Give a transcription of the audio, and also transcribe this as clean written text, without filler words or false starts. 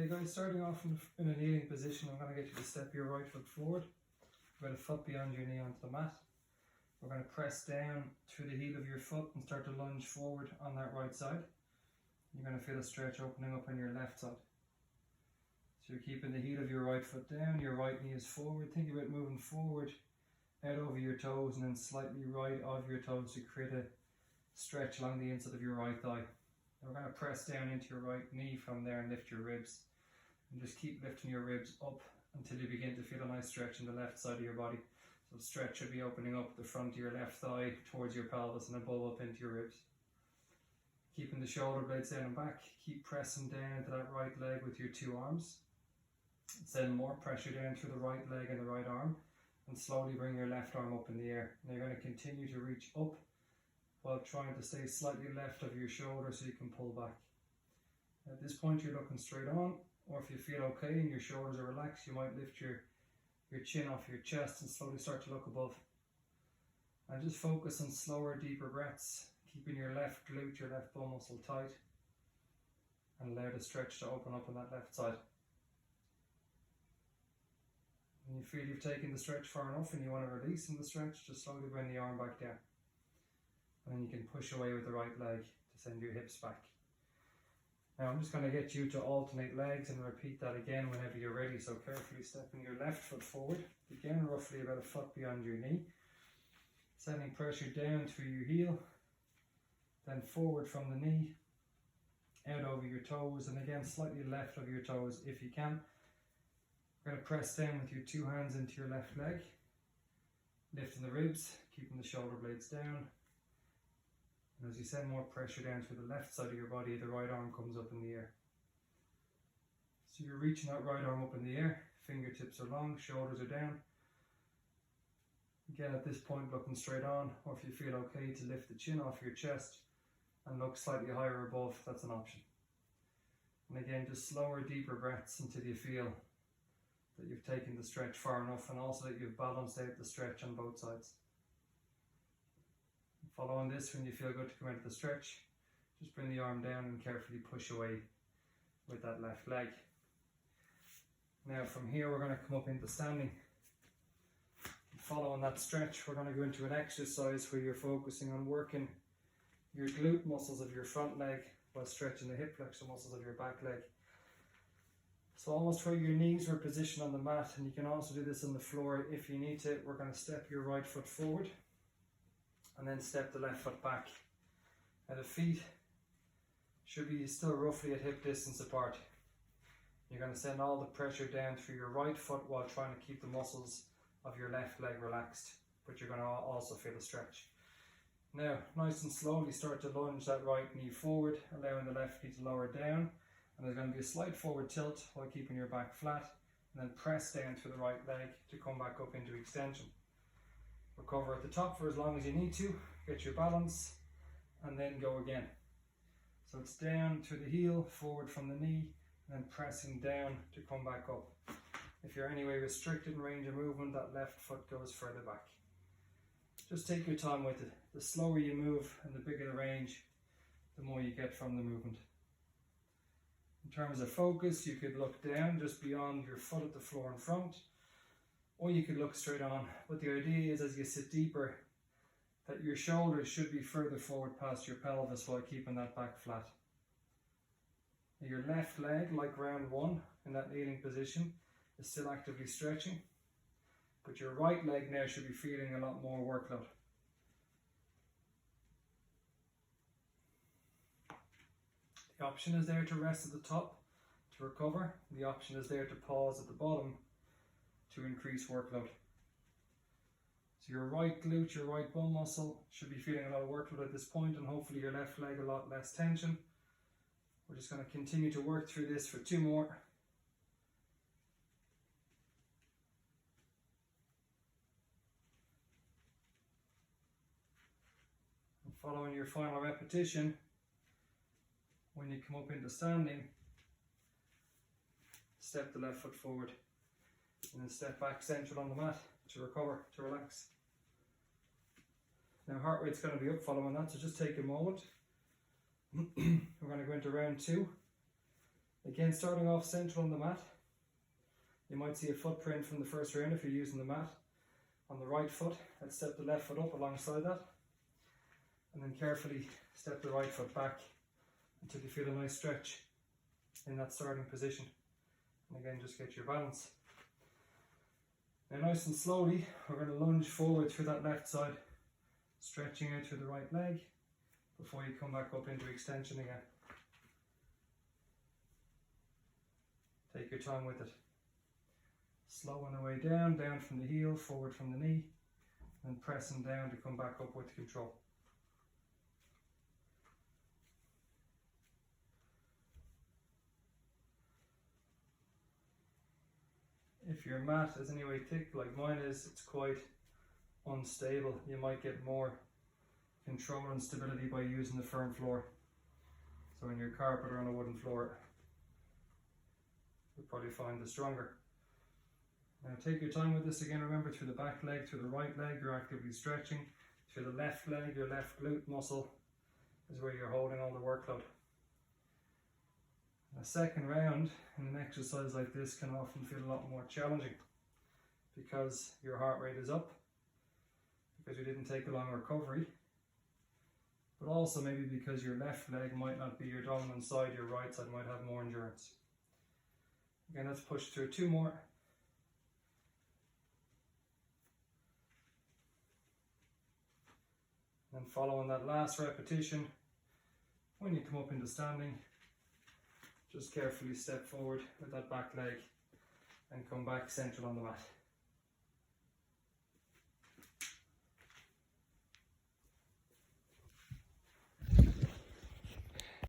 Okay guys, starting off in a kneeling position, I'm going to get you to step your right foot forward, about a foot beyond your knee onto the mat. We're going to press down through the heel of your foot and start to lunge forward on that right side. You're going to feel a stretch opening up on your left side. So you're keeping the heel of your right foot down, your right knee is forward. Think about moving forward, out over your toes and then slightly right of your toes to create a stretch along the inside of your right thigh. We're going to press down into your right knee from there and lift your ribs. And just keep lifting your ribs up until you begin to feel a nice stretch in the left side of your body. So the stretch should be opening up the front of your left thigh towards your pelvis and above up into your ribs. Keeping the shoulder blades down and back. Keep pressing down into that right leg with your two arms. Send more pressure down through the right leg and the right arm. And slowly bring your left arm up in the air. Now you're going to continue to reach up while trying to stay slightly left of your shoulder so you can pull back. At this point you're looking straight on, or if you feel okay and your shoulders are relaxed, you might lift your chin off your chest and slowly start to look above. And just focus on slower, deeper breaths, keeping your left glute, your left bum muscle tight, and allow the stretch to open up on that left side. When you feel you've taken the stretch far enough and you want to release in the stretch, just slowly bring the arm back down. And then you can push away with the right leg to send your hips back. Now I'm just going to get you to alternate legs and repeat that again whenever you're ready. So carefully stepping your left foot forward, again roughly about a foot beyond your knee. Sending pressure down through your heel, then forward from the knee, out over your toes, and again slightly left of your toes if you can. We're going to press down with your two hands into your left leg, lifting the ribs, keeping the shoulder blades down. And as you send more pressure down through the left side of your body, the right arm comes up in the air. So you're reaching that right arm up in the air, fingertips are long, shoulders are down. Again, at this point, looking straight on, or if you feel okay to lift the chin off your chest and look slightly higher above, that's an option. And again, just slower, deeper breaths until you feel that you've taken the stretch far enough and also that you've balanced out the stretch on both sides. Following this, when you feel good to come out of the stretch, just bring the arm down and carefully push away with that left leg. Now from here we're going to come up into standing. Following that stretch, we're going to go into an exercise where you're focusing on working your glute muscles of your front leg while stretching the hip flexor muscles of your back leg. So almost where your knees are positioned on the mat, and you can also do this on the floor if you need to. We're going to step your right foot forward and then step the left foot back. Now the feet should be still roughly at hip distance apart. You're going to send all the pressure down through your right foot while trying to keep the muscles of your left leg relaxed, but you're going to also feel a stretch. Now, nice and slowly start to lunge that right knee forward, allowing the left knee to lower down, and there's going to be a slight forward tilt while keeping your back flat, and then press down through the right leg to come back up into extension. Recover at the top for as long as you need to, get your balance, and then go again. So it's down through the heel, forward from the knee, and then pressing down to come back up. If you're anyway restricted in range of movement, that left foot goes further back. Just take your time with it. The slower you move and the bigger the range, the more you get from the movement. In terms of focus, you could look down just beyond your foot at the floor in front, or you could look straight on. But the idea is as you sit deeper, that your shoulders should be further forward past your pelvis while keeping that back flat. Your left leg, like round one in that kneeling position, is still actively stretching, but your right leg now should be feeling a lot more workload. The option is there to rest at the top to recover. The option is there to pause at the bottom to increase workload. So your right glute, your right bum muscle should be feeling a lot of workload at this point, and hopefully your left leg a lot less tension. We're just going to continue to work through this for 2 more. And following your final repetition, when you come up into standing, step the left foot forward and then step back central on the mat to recover, to relax. Now heart rate's going to be up following that, so just take a moment. We're going to go into round 2. Again, starting off central on the mat. You might see a footprint from the first round if you're using the mat on the right foot. Let's step the left foot up alongside that. And then carefully step the right foot back until you feel a nice stretch in that starting position. And again, just get your balance. Now nice and slowly, we're going to lunge forward through that left side, stretching out through the right leg before you come back up into extension again. Take your time with it. Slowing the way down, down from the heel, forward from the knee, and pressing down to come back up with control. If your mat is anyway thick like mine is, it's quite unstable. You might get more control and stability by using the firm floor. So on your carpet or on a wooden floor, you'll probably find this stronger. Now take your time with this again. Remember, through the back leg, through the right leg, you're actively stretching. Through the left leg, your left glute muscle is where you're holding all the workload. A second round in an exercise like this can often feel a lot more challenging because your heart rate is up, because you didn't take a long recovery, but also maybe because your left leg might not be your dominant side, your right side might have more endurance. Again, let's push through 2 more. And following that last repetition, when you come up into standing, just carefully step forward with that back leg and come back central on the mat.